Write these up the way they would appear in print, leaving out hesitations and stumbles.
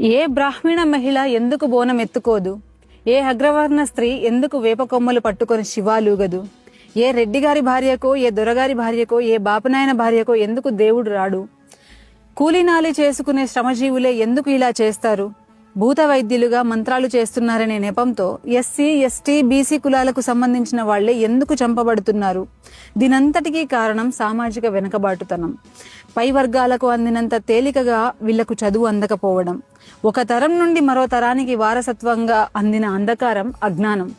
ఏ బ్రాహ్మణ మహిళ ఎందుకు బోనం ఎత్తుకోదు? ఏ అగ్రవర్ణ స్త్రీ ఎందుకు వేప కొమ్మలు పట్టుకొని శివాలూగదు? ఏ రెడ్డిగారి భార్యకో, ఏ దొరగారి భార్యకో, ఏ బాపనాయన భార్యకో ఎందుకు దేవుడు రాడు? కూలీనాలి చేసుకునే శ్రమజీవులే ఎందుకు ఇలా చేస్తారు? భూత వైద్యులుగా మంత్రాలు చేస్తున్నారనే నెపంతో ఎస్సీ, ఎస్టీ, బీసీ కులాలకు సంబంధించిన వాళ్లే ఎందుకు చంపబడుతున్నారు? దీనంతటికీ కారణం సామాజిక వెనుకబాటుతనం. పై వర్గాలకు అందినంత తేలికగా వీళ్లకు చదువు అందకపోవడం, ఒక తరం నుండి మరో తరానికి వారసత్వంగా అందిన అంధకారం, అజ్ఞానం.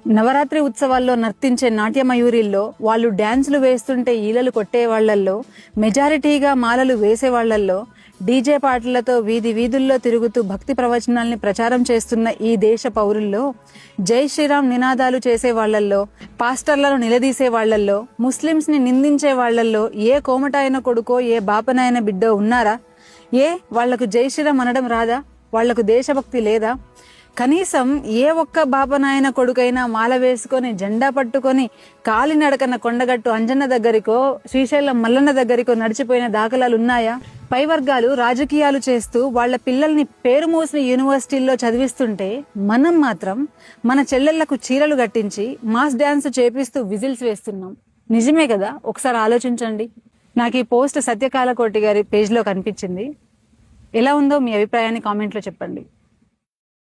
నవరాత్రి ఉత్సవాల్లో నర్తించే నాట్యమయూరిల్లో వాళ్ళు డ్యాన్సులు వేస్తుంటే ఈలలు కొట్టేవాళ్లల్లో, మెజారిటీగా మాలలు వేసేవాళ్లల్లో, డీజే పాటలతో వీధి వీధుల్లో తిరుగుతూ భక్తి ప్రవచనాల్ని ప్రచారం చేస్తున్న ఈ దేశ పౌరుల్లో, జై శ్రీరామ్ నినాదాలు చేసే వాళ్లల్లో, పాస్టర్లను నిలదీసే వాళ్లల్లో, ముస్లింస్ ని నిందించే వాళ్లల్లో ఏ కోమటాయన కొడుకో, ఏ బాపనాయన బిడ్డో ఉన్నారా? ఏ వాళ్లకు జై శ్రీరామ్ అనడం రాదా? వాళ్లకు దేశభక్తి లేదా? కనీసం ఏ ఒక్క బాపనాయన కొడుకైనా మాల వేసుకొని జెండా పట్టుకొని కాలినడకన కొండగట్టు అంజన్న దగ్గరికో, శ్రీశైలం మల్లన్న దగ్గరికో నడిచిపోయిన దాఖలాలు ఉన్నాయా? పై వర్గాలు రాజకీయాలు చేస్తూ వాళ్ల పిల్లల్ని పేరు మోసిన యూనివర్సిటీల్లో చదివిస్తుంటే మనం మాత్రం మన చెల్లెళ్లకు చీరలు కట్టించి మాస్ డ్యాన్స్ చేపిస్తూ విజిల్స్ వేస్తున్నాం. నిజమే కదా? ఒకసారి ఆలోచించండి. నాకు ఈ పోస్ట్ సత్యకాలకోటి గారి పేజ్లో కనిపించింది. ఎలా ఉందో మీ అభిప్రాయాన్ని కామెంట్లో చెప్పండి.